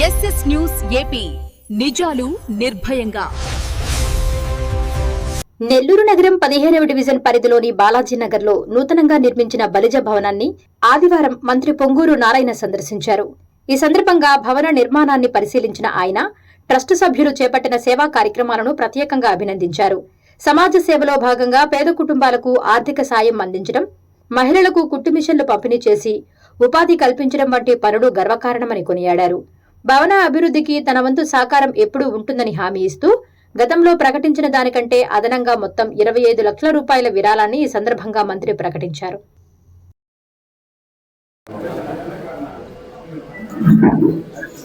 SS news AP నిజాలు నిర్భయంగా. నెల్లూరు నగరం 15వ డివిజన్ పరిధిలోని బాలాజీనగర్లో నూతనంగా నిర్మించిన బలిజ భవనాన్ని ఆదివారం మంత్రి పొంగూరు నారాయణ సందర్శించారు. ఈ సందర్భంగా భవన నిర్మాణాన్ని పరిశీలించిన ఆయన ట్రస్టు సభ్యులు చేపట్టిన సేవా కార్యక్రమాలను ప్రత్యేకంగా అభినందించారు. సమాజ సేవలో భాగంగా పేద కుటుంబాలకు ఆర్థిక సాయం అందించడం, మహిళలకు కుట్టు మిషన్లు పంపిణీ చేసి ఉపాధి కల్పించడం వంటి పనులు గర్వకారణమని కొనియాడారు. భవన అభివృద్ధికి తన వంతు సహకారం ఎప్పుడూ ఉంటుందని హామీ ఇస్తూ గతంలో ప్రకటించిన దానికంటే అదనంగా మొత్తం 25 లక్షల రూపాయల విరాళాన్ని ఈ సందర్భంగా మంత్రి ప్రకటించారు.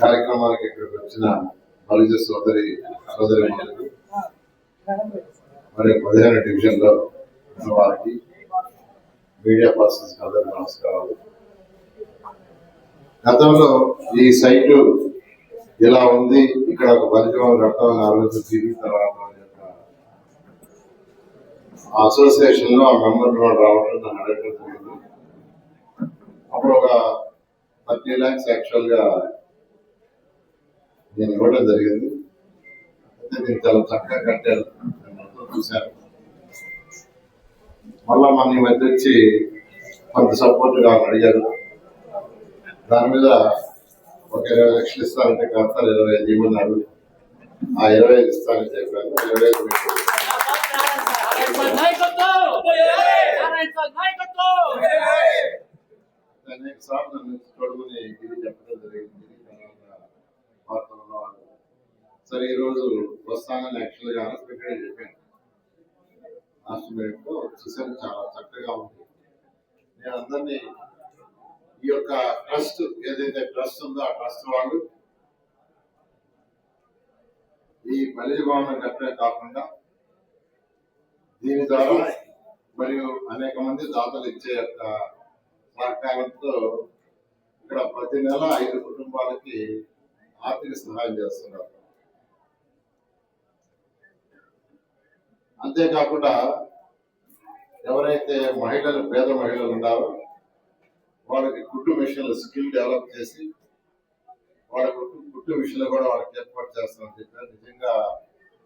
కార్యక్రమానికి ఇక్కడికి వచ్చిన బలిజ సోదరి మరి 15వ డివిజన్ లో వారికి మీడియా పర్సన్స్ అందరికీ నమస్కారాలు. గతంలో ఈ సైటు ఇలా ఉంది, ఇక్కడ ఒక బలిజం కట్టమని ఆలోచన తిరిగిన తర్వాత అసోసియేషన్ లో ఆ మెంబర్ రావడం నన్ను అడగడం జరిగింది. అప్పుడు ఒక 30 lakhs యాక్చువల్ గా నేను ఇవ్వడం జరిగింది. అయితే నేను చాలా చక్కగా కట్టాను, చూశాను. మళ్ళా మన మధ్య వచ్చి కొంత సపోర్ట్ గా అడిగారు. దాని మీద ఒక 20 లక్షలు ఇస్తానంటే కాస్త 25 ఇవ్వమన్నారు. ఆ 25 ఇస్తానని చెప్పాను. 25 అనేక సార్లు నన్ను చూడమని గిరి చెప్పడం జరిగింది. సరే ఈ రోజు వస్తానని యాక్చువల్ గా అన్ఎక్స్పెక్టెడ్ చెప్పాను. లాస్ట్ చూసాను, చాలా చక్కగా ఉంది. నేను అందరినీ ఈ యొక్క ట్రస్ట్ ఏదైతే ట్రస్ట్ ఉందో ఆ ట్రస్ట్ వాళ్ళు ఈ బలిజ భవనం కట్టడమే కాకుండా దీని ద్వారా మరియు అనేక మంది దాతలు ఇచ్చే యొక్క సహకారంతో ఇక్కడ ప్రతి నెల 5 కుటుంబాలకి ఆర్థిక సహాయం చేస్తున్నారు. అంతేకాకుండా ఎవరైతే మహిళలు పేద మహిళలు ఉన్నారో వాళ్ళకి కుట్టు మిషన్లు స్కిల్ డెవలప్ చేసి వాళ్ళ కుట్టు మిషన్లు కూడా వాళ్ళకి ఏర్పాటు చేస్తామని చెప్పారు. నిజంగా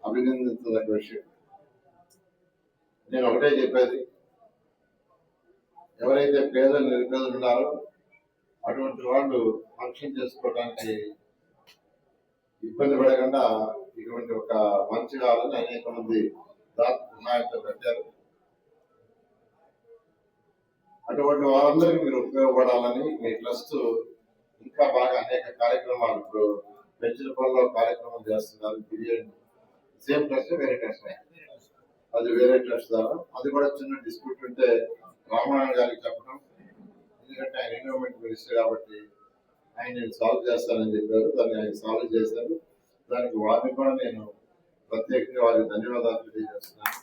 అభినందించదగ్గ విషయం. నేను ఒకటే చెప్పేది, ఎవరైతే పేదలు నిరుపేదలు ఉన్నారో అటువంటి వాళ్ళు ఫంక్షన్ చేసుకోవడానికి ఇబ్బంది పడకుండా ఇటువంటి ఒక మంచి కావాలని అనేక మంది సహాయంతో పెట్టారు. అటువంటి వారందరికీ మీరు ఉపయోగపడాలని మీ ట్రస్ట్ ఇంకా బాగా అనేక కార్యక్రమాలు ఇప్పుడు పెంచినపల్లిలో కార్యక్రమం చేస్తున్నారు. బిర్యానీ సేమ్ ట్రస్ట్ వేరే ట్రస్ట్, అది వేరే ట్రస్ట్ ద్వారా అది కూడా చిన్న డిస్ప్యూట్ ఉంటే రామారాయణ గారికి చెప్పడం, ఎందుకంటే ఆయన ఎన్విరాన్మెంట్ మినిస్టర్ కాబట్టి ఆయన నేను సాల్వ్ చేస్తానని చెప్పారు. దాన్ని ఆయన సాల్వ్ చేశారు. దానికి వారిని కూడా నేను ప్రత్యేకంగా వారికి ధన్యవాదాలు తెలియజేస్తున్నాను.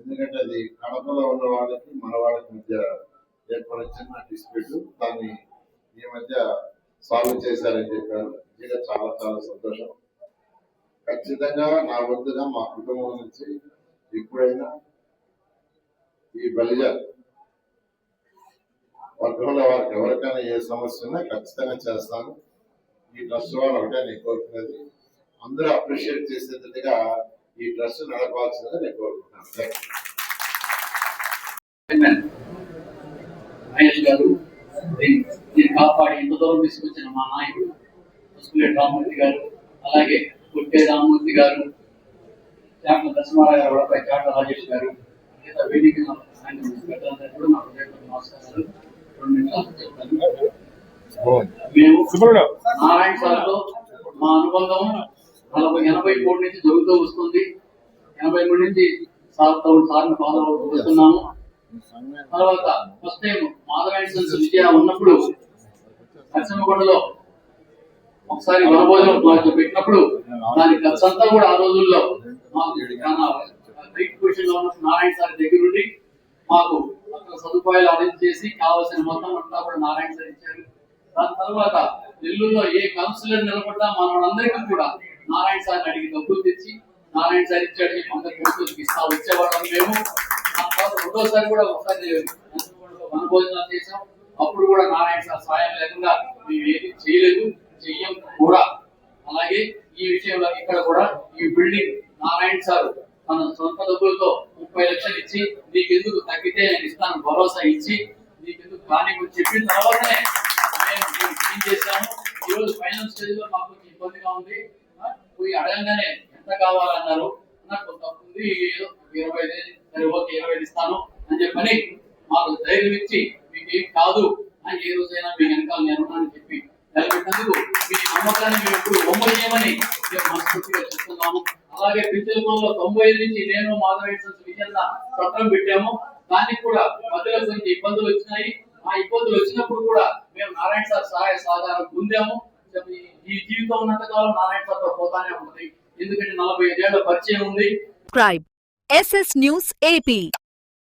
ఎందుకంటే అది కడపలో ఉన్న వాళ్ళకి మన వాళ్ళకి మధ్య ఏర్పడిన చిన్న డిస్ప్యూట్, దాన్ని ఈ మధ్య సాల్వ్ చేశారని చెప్పారు. నిజంగా చాలా చాలా సంతోషం. ఖచ్చితంగా నా వద్దుగా మా కుటుంబం నుంచి ఎప్పుడైనా ఈ బలిజ వర్గంలో వారికి ఎవరికైనా ఏ సమస్య ఉన్నా ఖచ్చితంగా చేస్తాను. ఈ ట్రస్ట్ వాళ్ళు ఒకటే నేను కోరుకునేది, అందరూ అప్రిషియేట్ చేసేటట్టుగా ఈ ట్రస్ట్ నడపాల్సిందిగా నేను కోరుకుంటున్నాను. మహేష్ గారు దీన్ని కాపాడి ఇంత దూరం తీసుకొచ్చిన మా నాయకుడు ముసుగులేటి రామ్మూర్తి గారు, అలాగే కొట్టే రామ్మూర్తి గారు, చాట్ల దశమారావు గారు, వడపై చాట్ల రాజేష్ గారు, మిగతా వేదిక పెట్టాలంటే నాకు నమస్కారాలు. 2 నిమిషాలు చెప్తాను. మేము నారాయణ సార్తో మా అనుబంధం 80 కోట్ల నుంచి జరుగుతూ వస్తుంది. 83 నుంచి సార్ని ఫాలో అవుతున్నాము. తర్వాత ఫస్ట్ టైం మాధవరాయణ సన్స్ విజయ ఉన్నప్పుడు నరసింహకొండలో ఒకసారి వనభోజనం పెట్టినప్పుడు దాని ఖర్చంతా కూడా ఆ రోజుల్లో మాకు రైట్ పొజిషన్ లో ఉన్న నారాయణ సార్ దగ్గర నుండి మాకు సదుపాయాలు అరేంజ్ చేసి కావాల్సిన మొత్తం అంతా కూడా నారాయణ సార్ ఇచ్చారు. దాని తర్వాత నెల్లూరులో ఏ కౌన్సిలర్ నిలబడ్డా మనవాళ్ళందరికీ కూడా నారాయణ సార్ని అడిగి డబ్బులు తెచ్చి నారాయణ సార్ ఇచ్చాడని అందరికి ఇచ్చేవాళ్ళం మేము. ఆ తర్వాత రెండోసారి కూడా ఒకసారి వనభోజనాలు చేసాం. అప్పుడు కూడా నారాయణ సార్ సాయం లేకుండా మేము ఏది చేయలేదు, చెయ్యం కూడా. అలాగే ఈ విషయంలో ఇక్కడ కూడా ఈ బిల్డింగ్ నారాయణ సార్ మన సొంత డబ్బులతో 30 లక్షలు ఇచ్చి నీకెందుకు తగ్గితే నేను ఇస్తాను భరోసా ఇచ్చి నీకెందుకు కానీ చెప్పిన తర్వాతనే మేము క్లీన్ చేశాము. ఈ రోజు ఫైనల్ స్టేజ్ లో మాకు కొంచెం ఇబ్బందిగా ఉంది. పోయి అడగంగానే ఎంత కావాలన్నారు, నాకు తప్పు ఉంది, ఏదో 25 సరే ఓకే 25 ఇస్తాను అని చెప్పని మాకు ధైర్యం ఇచ్చి మీకు ఏం కాదు అని ఏ రోజైనా మీ వెనకాల నేను అని చెప్పి నిలబెట్టినందుకు మీ నమ్మకాన్ని మేము ఎప్పుడు ఒమ్మని మేము మనస్ఫూర్తిగా చెప్తున్నాము. అలాగే పిచ్చిలపల్లిలో 95 నుంచి నేను మాధవేశ్వర విజయన్న పత్రం పెట్టాము. దానికి కూడా మధ్యలో కొంచెం ఇబ్బందులు వచ్చినాయి. ఆ ఇబ్బందులు వచ్చినప్పుడు కూడా మేము నారాయణ సార్ సహాయ సహకారం పొందాము. ఈ జీవితం ఉన్నంత కాలం నారాయణ సార్తో పోతానే ఉంటుంది, ఎందుకంటే 45 ఏళ్ల పరిచయం ఉంది. Subscribe SS News AP.